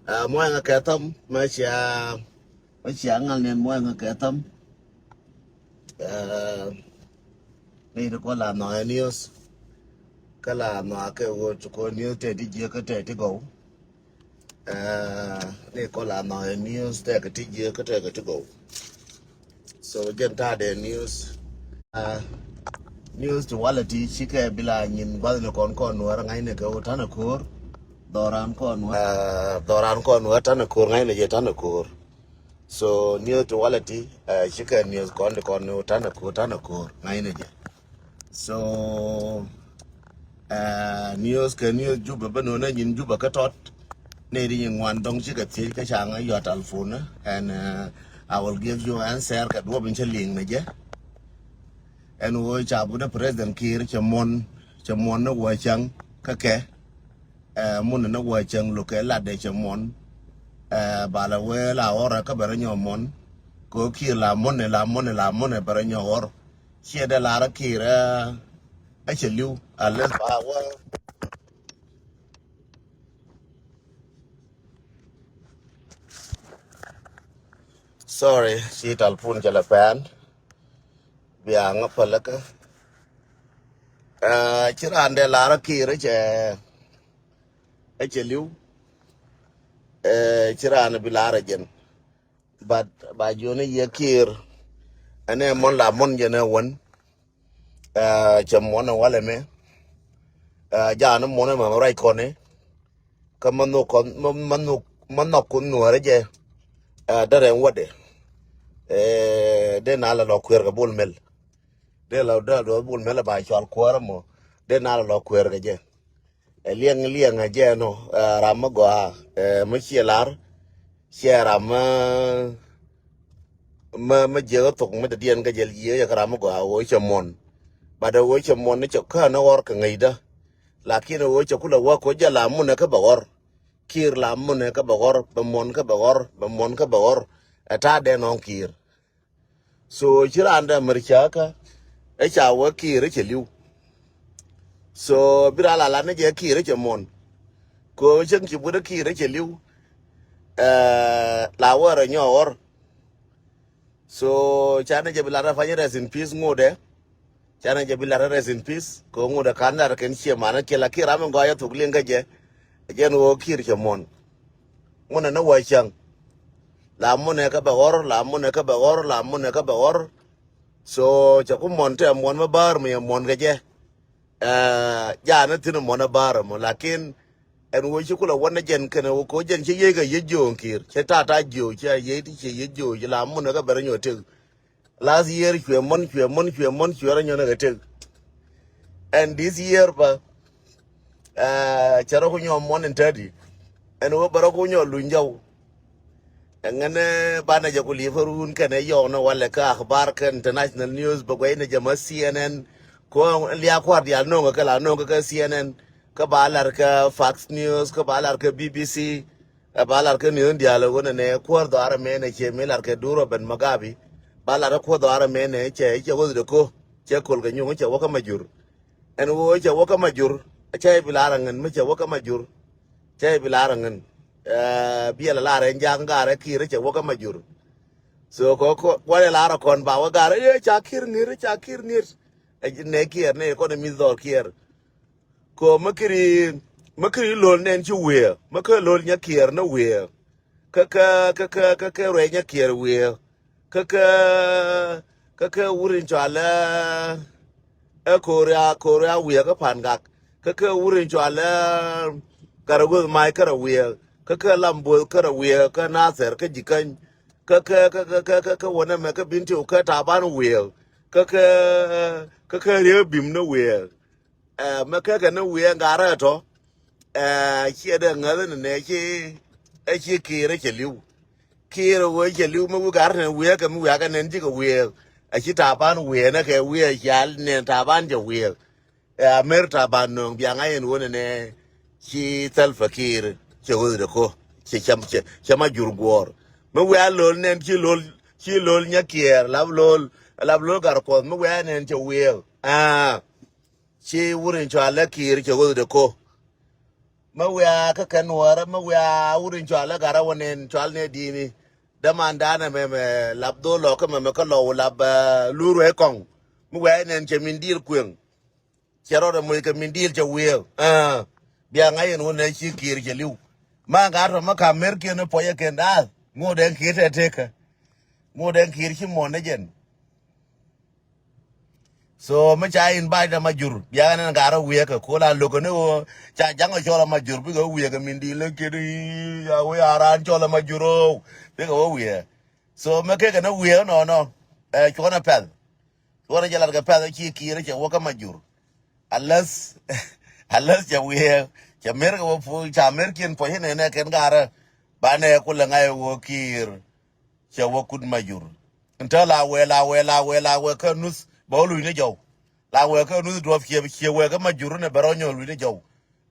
Mọi người kể tâm mấy chị ăn liền mọi người kể tâm đi được qua làm nói news cái làm nói cái cô news để đi chơi cái để đi go đi qua làm nói news để cái đi chơi cái để đi go so again ta de news uh, news to quality chike bila nyin bal no kon war ngai ne ko tan ko doran kon war tan ko ngai ne je tan ko so news to quality chike news kon tan ko ngai ne je so news ke news juba bano na nyin juba ka tot ne ri ngwan dong chi ka ti ka changa yo telephone and I will give you answer ka do bin cheling ne je and wo cha bu da president kir chamon na wo chang ka ke mun na wo chang lu ke la de chamon ba la we la ora ka ber nyomon ko kir la mon ber nyor che de la ra kir a chelu a le ba wa. Sorry, si talpun jalapan biang apa laka. Ciran de lara kira che liu. Ciran bilara jen. Ba jone ye kir. Ane mon la mon jene won. Cham wona wale me. Jana mona ma rai kone. Kamano kon mano kun nuare je. Dare wade. De nala lo kwer ga bul mel. De la da do bul mel ba chal kwara mo. De nala lo kwer ga je. Liang aja no rama gua mesielar siara ma jero tok ma dien ga jel ye ya rama gua wo chamon bada wo chamon ne chokka na wor ka ngaida lakini wo chokula wa ko jala mun ka bagor kir la mun ka bagor ba mon ka bagor ata de non kir so jiranda merchaka e cha wo kir cheliu so birala la ne je kir chamon ko chen ki bu de kir cheliu la war nyor so chana je bilara fanya rest in peace ngode chana je bilara rest in peace ko ngode kanar ken che mana ke la kira men goya to glinga je no kir che mon mona na wa chang la mona ka ba gor so cha ku mon te mon ma bar me mon ga je ja na tin mon bar mo lakin en wo chi kula wona jen kana wo ko jen che ye ga ye jo kir che jo che ye ti che ye jo la mona ka ber nyo te last year chwe nyo na ga te and this year ba charo ko nyo mon en tadi en wo baro ko nyo lunjaw ngane bana ja ko liverun kana yo na wala ka akhbar ka international news ba ko ina jama CNN ko liya ko dia no ga kala no ga CNN ka balar ka Fox News ka balar ka BBC ka balar ka ni dia lo ne ko do ara me ne che me lar ka duro ben magabi balar ko do ara me ne che go de ko che kol ga nyu che wo ka majur en wo che wo ka majur che bilarangan me che wo ka majur che bilarangan biela la ren jang gare kire che woka majur so ko wale la ra kon ba wa gare chakir ngir ne kier ne ko ne mi dor kier ko makri lol nen chu we makri lol nya kier na we ka re nya kier we ka wurin chala korea we ka pangak ka wurin chala karago mai kara we ka lambo kara we ka naser ka jikan ka wana me ka binti ka taban we ka re bim na we me ka na we ngara to chi da ngale ne chi kire che liu kire we che liu mu gar ne we ka mu ka ne ji ka we chi taban we na ka we yal ne taban je we mer taban no bi anga en wona ne chi tal fakir che wo de ko chama jurgor me we lol nen chi lol nya kier lab lol gar ko me we nen che we chi wurin cho ala kir che wo de ko mawia ka kanwara mawia wurin chwala gara wonen chwal ne dini damandana me labdo lo ka me ka lo lab luru e kong mawia nen chemindir kwen chero de mo ka mindir che wiel bia ngai no ne chi kir che liu ma ga ro ma ka mer ke no poye ke da ngoden kir te ka ngoden kir chi mo ne jen so ma cha in bai da majur bia na ga ro wie ka ko la lo ko no cha jang cho la majur bi go wie ka mindir le ke ri ya we aran cho la majuro bi go wie so ma ke no wie no cho na pel cho na jalar ga pel chi kir che wo ka majur unless unless ya we ya mer ko fu cha mer kin po hene ne ken gara ba ne ko la ngai wo kir cha wo kud majur nta la we ka nus bo lu ne jaw la we ka nus do fie we ka majur ne baro nyo lu ne jaw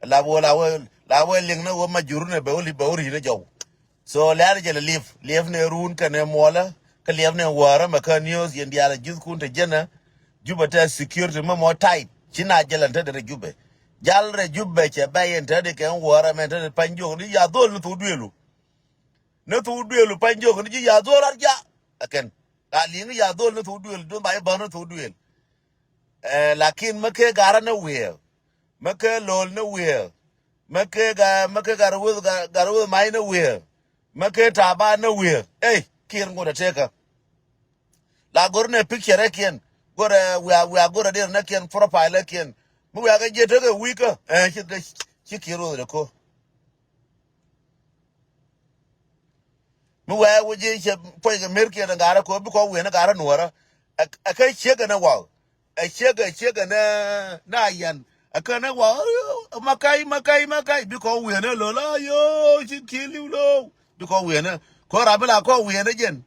la we ling ne wo majur ne bo ri ne jaw so la je le lief ne run ka ne mola ka lief ne wara ma ka news yen dia la jis kun te jena juba ta security mo tight china jelanta de jube jalre jube che bayen tade ken wora men tade panjo ni ya dol no tu duelu panjo ni ya dol arja aken ali ni ya dol no tu duelu do bay bano tu duel lakin make gara na we make lol na we make garu mai na we make taba na we kir ngoda teka la gorne picture ken gore we are gore der na ken profile ken mu ya ga je to ga wika chi kiro de ko mu wa wo je che po ga merke na gara ko bi ko we na gara nuora akai chega na wa chega na yan akana wa makai bi ko we na lo la yo chi kili lo bi ko we na ko rabila ko we na jen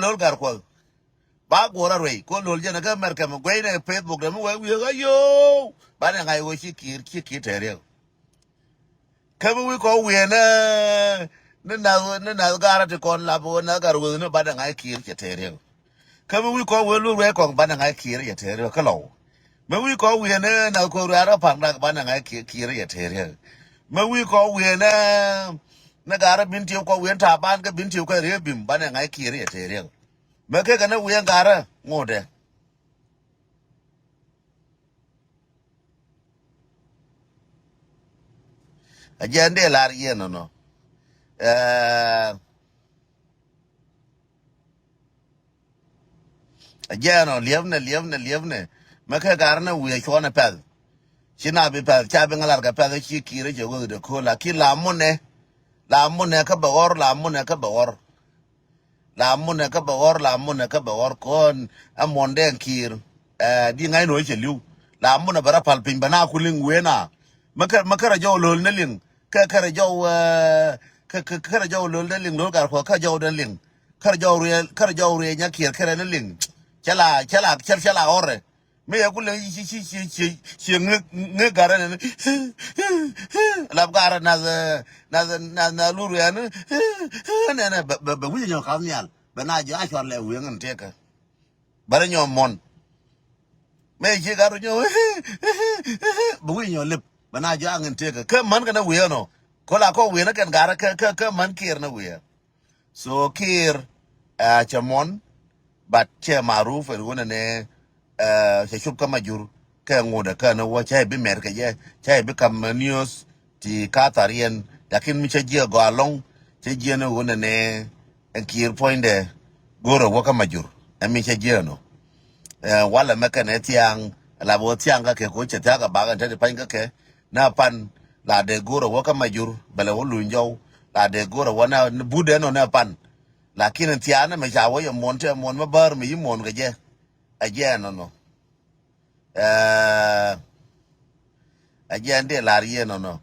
lol gar ko ba gora roi ko lol jana ga mer kam goi na facebook da mu wa wi ga yo ba na ngai wo chi tere ka bu ko wi na gara te kon la bo na gar wo no ba na ngai ki tere ka bu ko wo lu re ko ba na ngai ki tere ka lo ma wi ko wi na ko ra pa na ba na ngai ki tere ma wi ko wi na gara bin ti ko wi ta ban ga bin ti ko re bim ba na ngai ki tere make kana we ngara ngode ajende lar yeno no ajeno lievne make garna we chona pel china be pel cha be ngalar ga pel chi kire je go de ko la ki la mune ka bawor la mune ka bawor kon amonde kir di ngai no cheliu la mune bara pal pin bana kuling wena makara jaw lol na ling ka kara jaw kara jaw lol na ling lol gar ko ka jaw na ling kara jaw re nya kir kara na ling chala ore me ya kuling chi nge gara na la gara na luru ya na ba wi nyo kam nyal bana ja chor le wi ngan teka bare nyo mon me ji garu nyo bu wi nyo lip bana ja ngan teka ka man kana wi no ko la ko wi na kan gara ka man kir na wi so kir chamon bat che maruf el wona ne se chup kama jur ka ngoda ka na wa chai bi mer ka ye chai bi kam news ti ka tarien lakin mi che je go along che je na wona ne en kir poinde goro wa kama jur mi che je no wala meka ne tiang la bo tiang ka ke ko che ta ka ba ga te pan ka ke na pan la de goro wa kama jur bala wo lu njau la de goro wa na bude no na pan lakini tiana me jawo yo monte mon ma bar mi mon ga je aje no aje ande la rie no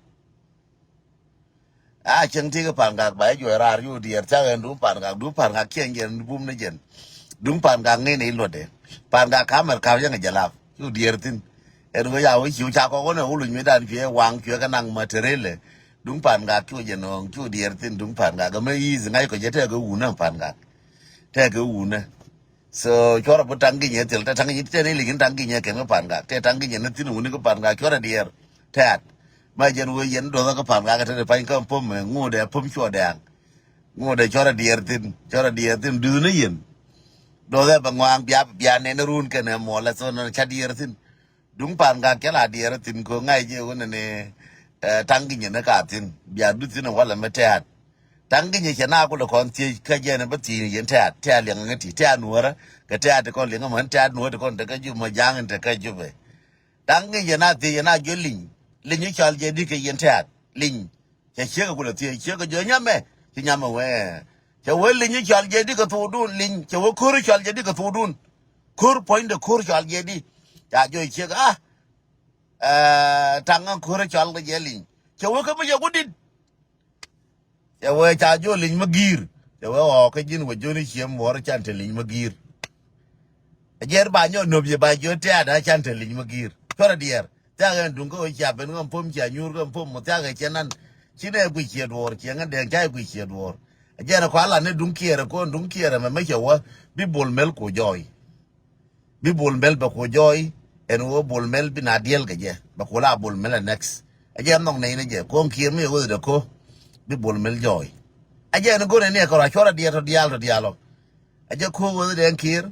chen ti ga pan ga ba jo rar yu dier ta ga du pan ga ken gen bum ne jen dum pan ga nge ne lo de pan ga kamer ka yang jala yu dier tin er go ya wo chu cha ko no lu mi dan pie wang pie ka nang material dum pan ga chu je no chu dier tin dum pan ga me yi ngai ko je te ga u na pan ga te ga u na so chora butangi nye tel ta tangi te ne ligin tangi nye ken pan ga te tangi nye tin u ni ko pan ga chora dier tat mai jen wo yen do ka pan ga ta pa ka pom ngo de pom cho de ngo de chora diertin du ne yen do da bangwang bia ne run ke ne mo la so na cha diertin dung pan ga ke la diertin ko ngai je wona ne tangi ne ka tin bia du tin wala meta tangi ne chana ko kon ti ka je ne bati yen ta le ngati ta nuora ka ta ko le ngam ta nuora ko ta ka ju ma jang ta ka ju be tangi ne na ti na jo lin ni chal je di ke yen ta lin che che ko le ti che ko jo nyame ti nyama we che we lin ni chal je di ka tu dun lin che we kur chal je di ka tu dun kur point de kur chal je di ta jo che ka tangan kur chal ge lin che we ka me je gudin che we cha jo lin magir che we o ka jin we jo ni chem mor chan te lin magir jer ba nyo no bi ba jo te ada chan te lin magir tora dier ta ga dun ko cha ben ngam pom cha nyur ngam pom mo ta ga chenan chine gwi che dor che ngan de cha gwi che dor jer ko ala ne dun kiere ko dun kiere me che wa bi bol mel ko joy bi bol mel ba ko joy en wo bol mel bi na diel ga je ba ko la bol mel next jer nong ne ne je ko kier me wo de ko bi bol mel joy aje ne go ne ko ra chora dier to dialo aje ko wo de kier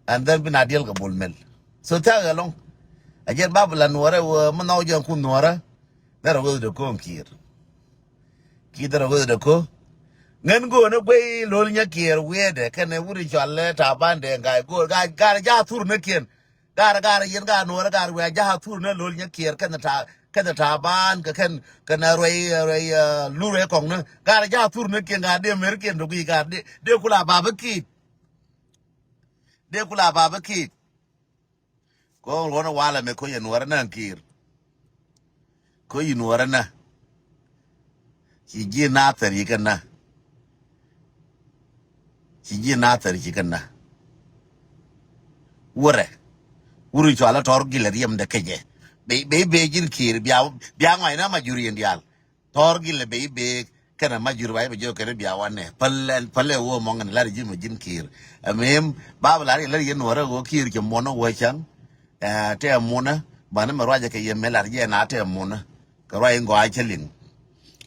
and then bi na diel ga bol mel so ta ga long aje babla nuora wo mo no jan ku nuora na ro de ko kier ki da ro de ko ngen go ne gwe lol nya kier we de kane wuri challe ta bande ga go ga ja tur ne kien gar yen ga nuora gar we ja tur ne lol nya kier kan ta ban ka kan kana roi lu re kong ne gar ja tur ne kien ga de mer kien do gi ga de kula baba ki ko lo na wala me ko yen nuora na kier ko yin nuora na ki ji na tari kana ci na tar ci kana wuri chala tor giler yem de keje be jin kir bia ngai na majuri ndial tor gile be kana majuri bai be jo kana bia wane palle wo mongan la jin kir amem bab la yen wara go kir ke mono wo chang te mona bana marwaje ke yem lar je na te mona ka roi ngo a chelin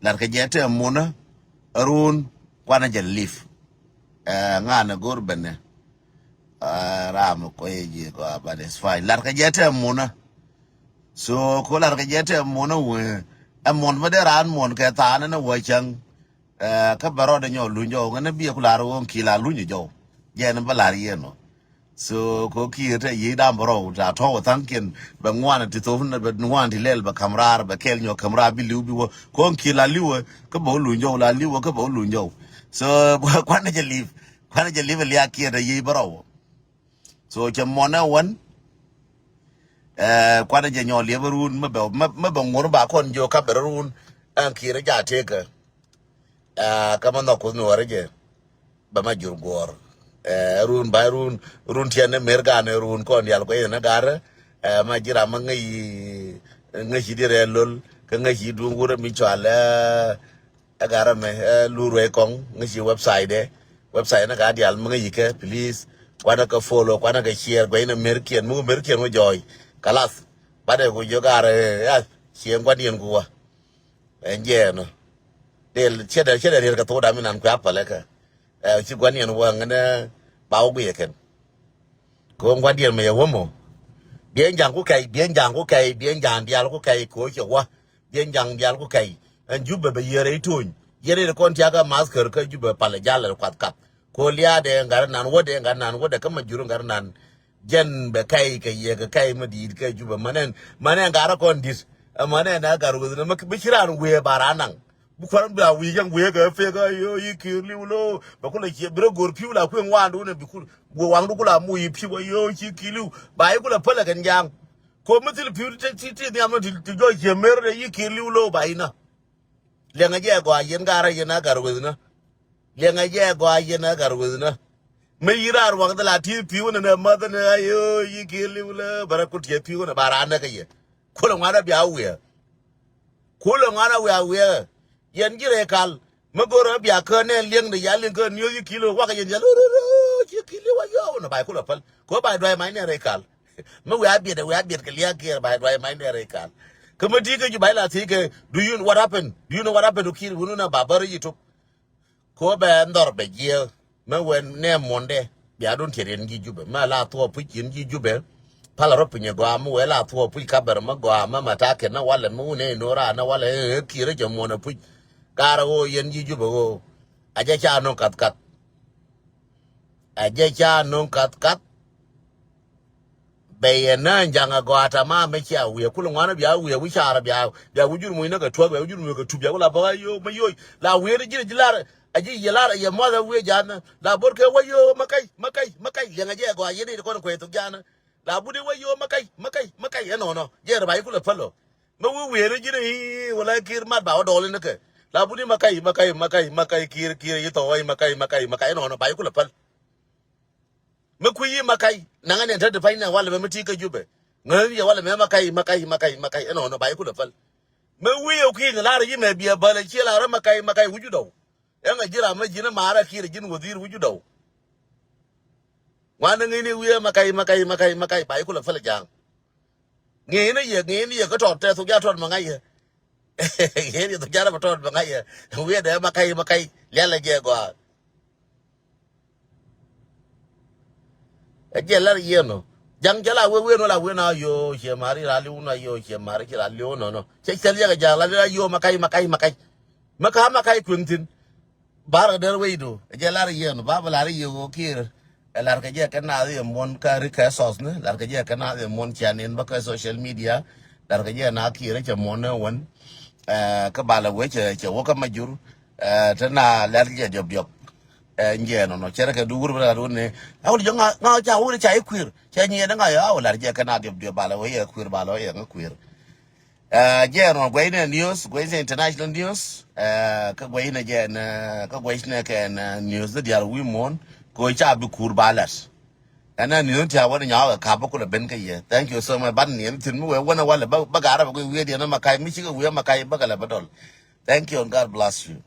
lar ke je te mona arun kwana jalif ngana gorbene ram ko yeji ko abade sfai lar ka jete mona so ko lar ka jete mona we amon ma de ran mon ke ta na wo chang ka baro de nyo lunjo ngana bi ku lar won kila lunjo jo je na balar yeno so ko ki te yi dam baro ta to tanken be ngwana ti to na be ngwan ti lel ba kamrar ba kel nyo kamra bi lu bi wo ko kila liwo ka bo lunjo la liwo ka bo lunjo so kwana je live ya kiera yi baro so che mona wan kwana je nyo le barun ma be ngor ba kon jo ka barun an kiera ja teka kama no ko no reje ba ma jur gor run tiene merga ne run kon yal ko na gar ma jira ma ngai dire lol ka ngai du ngura mi chala agara me lure kong ngai website na ga dial mga yike please kwana ka follow kwana ka share ko ina merkien mo joy kalas bade ko jogare ya shien kwa dien kuwa enje no del cheda ka to da minan kwa pale ka chi kwa dien wa ngana bawo gwe ken ko kwa dien me womo bien jang ku kai bien jang dial ku kai ko chwa bien jang dial ku kai en jubbe be yere tun yere ko ntiaga masker ka jubbe pale jala kwat kat ko liya de ngar nan wode kama juru ngar nan jen be kai ke ye ke kai madi ke juba manen ngara kon dis manen na garu na mak bishiran we baranan bu ko bla wi yang we ga fe ga yo yikirli ulo ba ko le ke bro gor piula ko ngwandu ne bi ku go wandu kula mu yi piwa yo yikirli ba yi kula pala gan yang ko mutil piu ti ni amno ti jo je mer de yikirli ulo ba ina le ngaje go ayen gara yena garu na lenga je go ayena garwuna me yirar wa da ti piu na mother na yo yikili wala barakut ye piu na barana ka ye kula ngana biya we yen jire kal magoro biya ka ne leng de yalin ka ni yikilo wa ka yen jalo yikili wa yo na ba kula pal ko ba doi mai ne re kal me we abi ka liya ke ba doi mai ne re kal Come tika you baila tika. Do you know what happened? Do you know what happened to Kir Wununa Babari you took? Ko be ndor be je. Me wen ne monde. Bia don tiren gi jube. Ma la to pu kin gi jube. Pala ro pinye go amu we la to pu ka ber ma go ama mata ke na wala mu ne no ra na wala Kir je mo na pu. Kara o yen gi jube o. Aja cha no kat kat. Aja cha no kat kat. Be na janga go ata ma me cha we kulu ngwana bia we wi chara bia wujur mu na ka to be wujur mu ka tu bia la ba yo ma yo la we ri ji la aji ye la ye mo da we jana la bor ke we yo makai ye nga je go ye ni ko ko to jana la bu de we yo makai no je ra ba ku la palo ma we ri ji ni wala kir mat ba do le na ke la bu de makai kir ye to wai makai no ba ku la pal me ku yi makai na ngane ta de fa na wala me ti ka jube ngani ya wala me makai no ba ku la pal me wi yo ki la ra yi me bia ba le chi la ra makai wuju do yang ajira me jina mara Kir jin wazir wuju do wana ngini wi makai ba ku la pal jang ngini ye ko to te so ja to ma ngai ye ngini to ja ra to ma ngai ye wi de makai le la je go je la ye no jang jala we no la we na yo che mari la lu na yo che mari che la lu no che che le ga la yo makai makai kuntin bar der we do je la ye no ba la yo Kir la ka je kana de mon ka ri ka sos ne la ka je kana de mon chanen ba ka social media la ka je na Kir che mon ne won ka ba la we che wo ka majur ta na la je job nje no chere ke du gur bra du ne awu jo nga cha wu cha Kwir che nye da nga ya wala je kana de ba la we Kwir ba la ye nga Kwir je no gwe ne news gwe ne international news ka gwe ne je na ka gwe ne ke na news de ya wi mon ko cha bi kur balas ana ni ta wa nya ka ba ku le ben ka ye thank you so much ban ni tin mu we wala ba ga ra ba we de na makai mi chi ga we makai ba ga la ba dol thank you and God bless you.